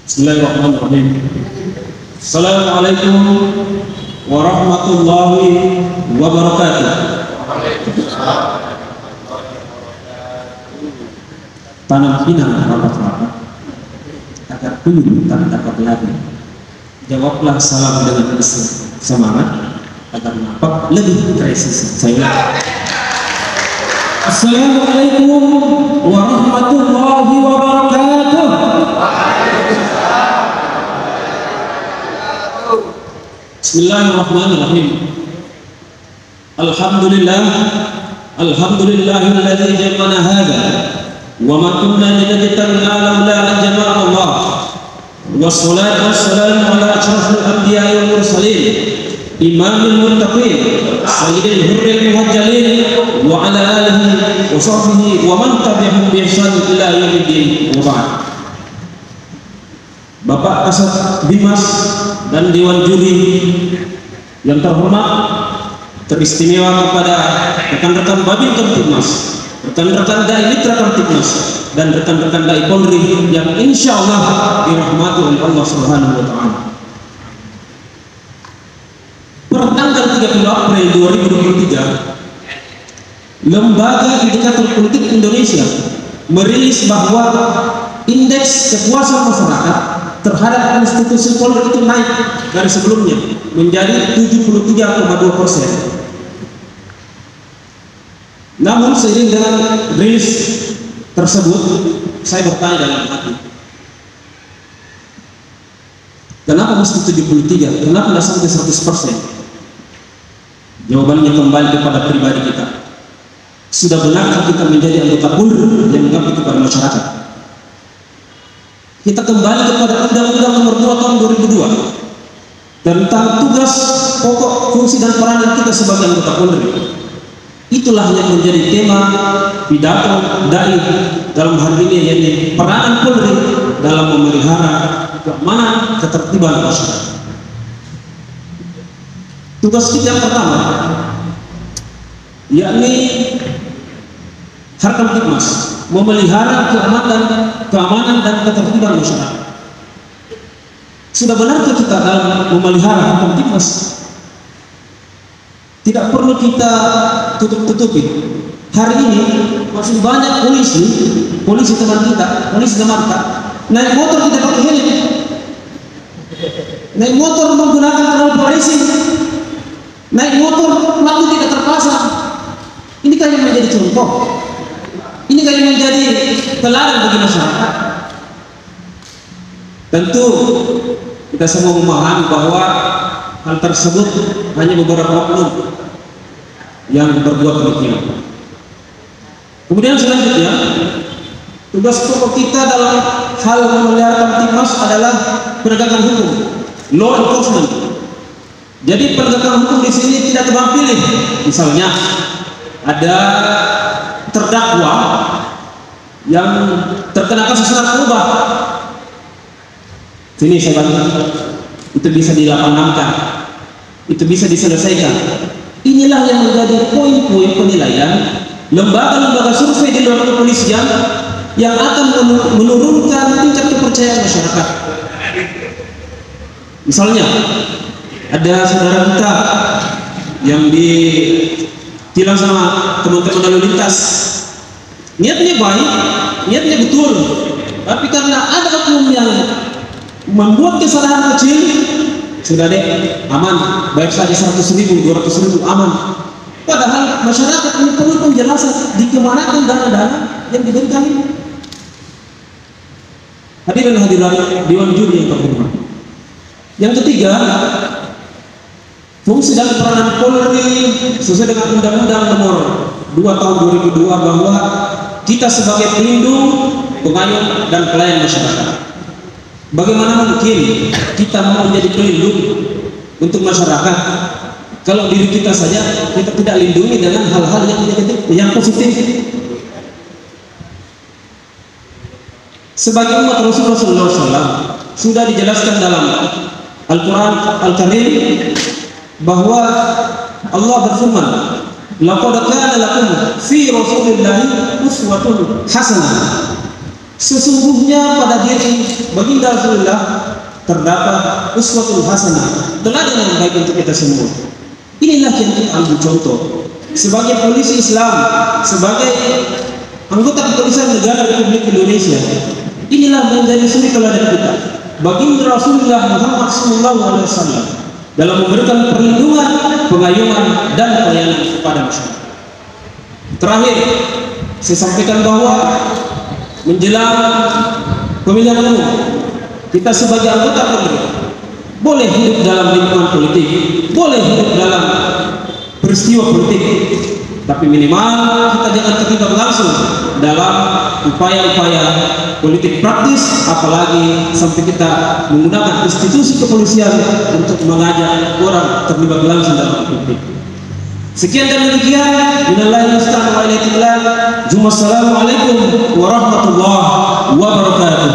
Bismillahirrahmanirrahim. Assalamualaikum warahmatullahi wabarakatuh. Tanam pinang rapat-rapat agar pemilu tak dapat lagi. Jawablah salam dengan semangat agar nampak lebih presisi. Saya Assalamualaikum warahmatullahi wabarakatuh. Bismillahirrahmanirrahim. Alhamdulillahilladzi jama'ana hadza wa ma kunna linajtami'a laula an jama'ana Allah. Wassalatu wassalamu ala asyrafil anbiya'i wal mursalin imamil muttaqin sayyidil hurril muhajjalin wa ala alihi wa sahbihi wa man tabi'ahum bi ihsan ila yaumiddin. Wa ba'd. Bapak Kasat Bimas dan Dewan Juri yang terhormat, teristimewa kepada rekan-rekan Babin Kamtibmas, rekan-rekan Dai Mitra Kamtibmas, dan rekan-rekan Dai Polri yang insya Allah dirahmati oleh Allah Subhanahu wa Ta'ala. Pertanggal 30 April 2023, Lembaga Indikator Politik Indonesia merilis bahwa indeks kepuasan masyarakat terhadap institusi Polri itu naik dari sebelumnya menjadi 73,2%. Namun seiring dengan rilis tersebut, saya bertanya dalam hati, kenapa mesti 73? Kenapa tidak sampai 100%? Jawabannya kembali kepada pribadi kita. Sudah benarkah kita menjadi anggota Polri yang mengabdi kepada masyarakat? Kita kembali kepada Undang-Undang Nomor 2 Tahun 2002 tentang tugas, pokok, fungsi dan peranan kita sebagai anggota Polri. Itulah yang menjadi tema pidato Dai dalam hari ini, yaitu peranan Polri dalam memelihara keamanan ketertiban masyarakat. Tugas kita yang pertama yakni Harkamtibmas memelihara keamanan dan ketertiban masyarakat. Sudah benarkah kita dalam memelihara Harkamtibmas? Tidak perlu kita tutup-tutupi. Hari ini masih banyak polisi teman kita, polisi teman kita, naik motor tidak pakai helm, naik motor menggunakan knalpot racing, naik motor lampu tidak terpasang. Ini kan yang menjadi contoh. Ini kan yang menjadi teladan bagi masyarakat. Tentu kita semua memahami bahwa hal tersebut hanya beberapa oknum yang berbuat demikian. Kemudian selanjutnya, tugas pokok kita dalam hal memelihara Kamtibmas adalah penegakan hukum, law enforcement. Jadi penegakan hukum di sini tidak tebang pilih. Misalnya ada terdakwa yang terkena kasus narkoba, sini saya bantu, itu bisa dilapanamkan, itu bisa diselesaikan. Inilah yang menjadi poin-poin penilaian lembaga-lembaga survei di luar kepolisian yang akan menurunkan tingkat kepercayaan masyarakat. Misalnya ada saudara kita yang ditilang sama teman-teman lalu lintas, niatnya baik, niatnya betul, tapi karena ada oknum yang membuat kesalahan kecil, sudah deh aman, baik saja 100.000, 200.000 aman. Padahal masyarakat ini perlu penjelasan dikemanakan dana-dana yang diberikan ini. Hadirin hadirat Dewan Juri yang terhormat. Yang ketiga, fungsi dan peranan Polri sesuai dengan Undang-Undang Nomor 2 Tahun 2002 bahwa kita sebagai pelindung, pengayom dan pelayan masyarakat. Bagaimana mungkin kita mau menjadi pelindung untuk masyarakat kalau diri kita saja kita tidak lindungi dengan hal-hal yang negatif, yang positif? Sebagai umat Rasulullah SAW sudah dijelaskan dalam Al-Quran Al-Karim bahwa Allah berfirman, laqad kana lakum fi Rasulillahi uswatun hasanah. Sesungguhnya pada diri baginda Rasulullah terdapat uswatul hasanah, teladan yang baik untuk kita semua. Inilah yang kita ambil contoh sebagai polisi Islam, sebagai anggota kepolisian negara Republik Indonesia. Inilah menjadi suri teladan kita. Baginda Rasulullah Muhammad SAW dalam memberikan perlindungan, pengayuman, dan pelayanan kepada masyarakat. Terakhir, saya sampaikan bahwa menjelang pemilihan umum, kita sebagai anggota pemerintah boleh hidup dalam lingkungan politik, boleh hidup dalam peristiwa politik, tapi minimal kita jangan terlibat langsung dalam upaya-upaya politik praktis, apalagi sampai kita menggunakan institusi kepolisian untuk mengajak orang terlibat langsung dalam politik. Sekian dan demikian. Minallahi musta'an wa ilaihi billah. Assalamualaikum warahmatullahi wabarakatuh.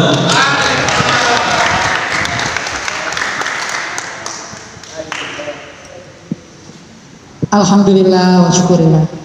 Alhamdulillah wa syukurillah.